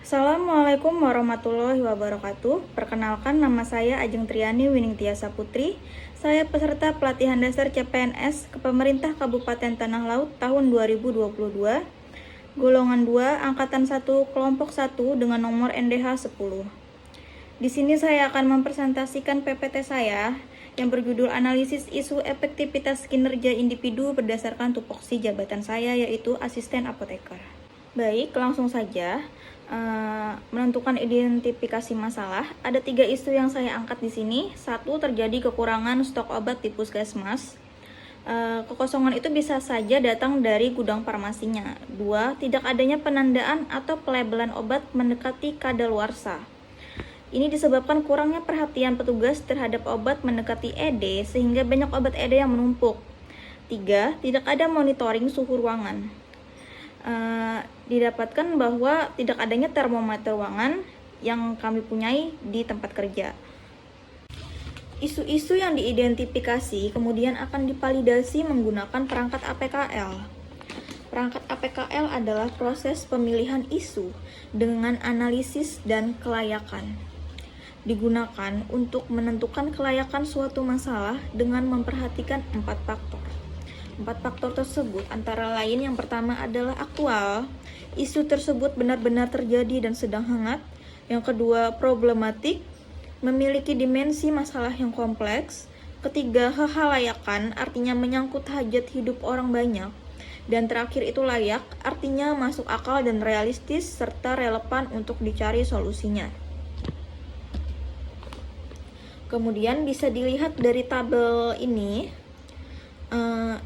Assalamualaikum warahmatullahi wabarakatuh. Perkenalkan, nama saya Ajeng Triani Winingtyasa Putri. Saya peserta pelatihan dasar CPNS Pemerintah Kabupaten Tanah Laut tahun 2022, golongan 2, angkatan 1, kelompok 1 dengan nomor NDH 10. Di sini saya akan mempresentasikan PPT saya yang berjudul Analisis Isu Efektivitas Kinerja Individu berdasarkan tupoksi jabatan saya, yaitu asisten apoteker. Baik, langsung saja. Menentukan identifikasi masalah. Ada 3 isu yang saya angkat di sini. 1, terjadi kekurangan stok obat di puskesmas. Kekosongan itu bisa saja datang dari gudang farmasinya. 2, tidak adanya penandaan atau pelabelan obat mendekati kadaluarsa. Ini disebabkan kurangnya perhatian petugas terhadap obat mendekati ED sehingga banyak obat ED yang menumpuk. 3, tidak ada monitoring suhu ruangan. Didapatkan bahwa tidak adanya termometer ruangan yang kami punyai di tempat kerja. Isu-isu yang diidentifikasi kemudian akan divalidasi menggunakan perangkat APKL. Perangkat APKL adalah proses pemilihan isu dengan analisis dan kelayakan. Digunakan untuk menentukan kelayakan suatu masalah dengan memperhatikan 4 faktor. 4 faktor tersebut antara lain yang pertama adalah aktual, isu tersebut benar-benar terjadi dan sedang hangat. Yang kedua, problematik, memiliki dimensi masalah yang kompleks. Ketiga, kehalayakan, artinya menyangkut hajat hidup orang banyak. Dan terakhir itu layak, artinya masuk akal dan realistis serta relevan untuk dicari solusinya. Kemudian bisa dilihat dari tabel ini.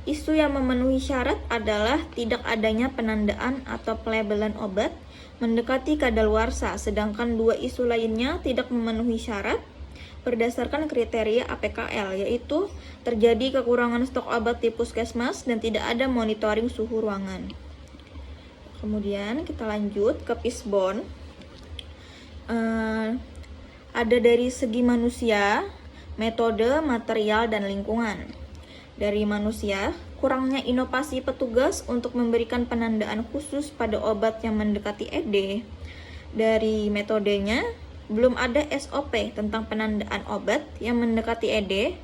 Isu yang memenuhi syarat adalah tidak adanya penandaan atau pelabelan obat mendekati kadaluarsa, sedangkan 2 isu lainnya tidak memenuhi syarat berdasarkan kriteria APKL, yaitu terjadi kekurangan stok obat di puskesmas dan tidak ada monitoring suhu ruangan. Kemudian kita lanjut ke Fishbone. Ada dari segi manusia, metode, material, dan lingkungan. Dari manusia, kurangnya inovasi petugas untuk memberikan penandaan khusus pada obat yang mendekati ED. Dari metodenya, belum ada SOP tentang penandaan obat yang mendekati ED.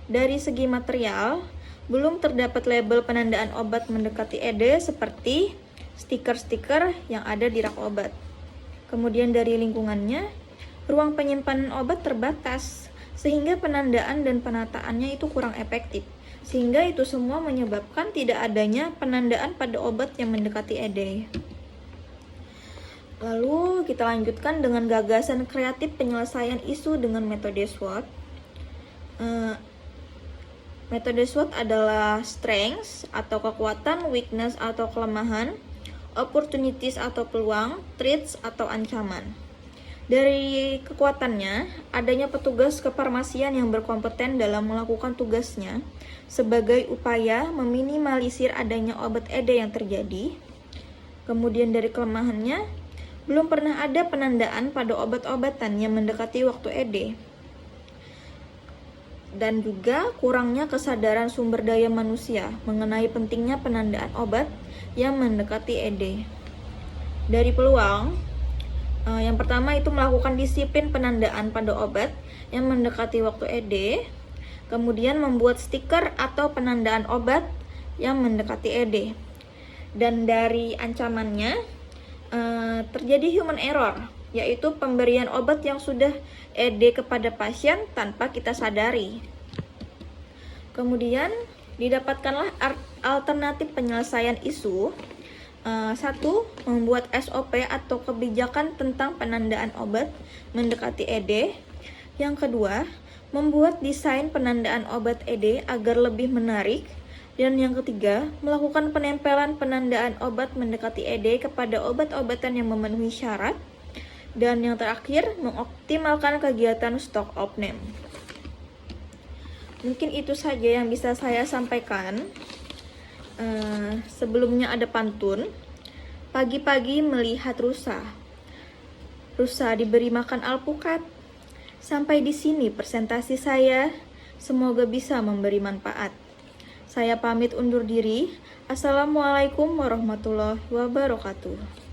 Dari segi material, belum terdapat label penandaan obat mendekati ED seperti stiker-stiker yang ada di rak obat. Kemudian dari lingkungannya, ruang penyimpanan obat terbatas, sehingga penandaan dan penataannya itu kurang efektif. Sehingga itu semua menyebabkan tidak adanya penandaan pada obat yang mendekati ED. Lalu kita lanjutkan dengan gagasan kreatif penyelesaian isu dengan metode SWOT. Metode SWOT adalah strengths atau kekuatan, weakness atau kelemahan, opportunities atau peluang, threats atau ancaman. Dari kekuatannya, adanya petugas kefarmasian yang berkompeten dalam melakukan tugasnya sebagai upaya meminimalisir adanya obat ED yang terjadi. Kemudian dari kelemahannya, belum pernah ada penandaan pada obat-obatan yang mendekati waktu ED. Dan juga kurangnya kesadaran sumber daya manusia mengenai pentingnya penandaan obat yang mendekati ED. Dari peluang, yang pertama itu melakukan disiplin penandaan pada obat yang mendekati waktu ED. Kemudian membuat stiker atau penandaan obat yang mendekati ED. Dan dari ancamannya, terjadi human error, yaitu pemberian obat yang sudah ED kepada pasien tanpa kita sadari. Kemudian didapatkanlah alternatif penyelesaian isu. 1. Membuat SOP atau kebijakan tentang penandaan obat mendekati ED. Yang kedua, membuat desain penandaan obat ED agar lebih menarik. Dan yang ketiga, melakukan penempelan penandaan obat mendekati ED kepada obat-obatan yang memenuhi syarat. Dan yang terakhir, mengoptimalkan kegiatan stock of name. Mungkin itu saja yang bisa saya sampaikan. Sebelumnya ada pantun. Pagi-pagi melihat rusa. Rusa diberi makan alpukat. Sampai di sini presentasi saya. Semoga bisa memberi manfaat. Saya pamit undur diri. Assalamualaikum warahmatullahi wabarakatuh.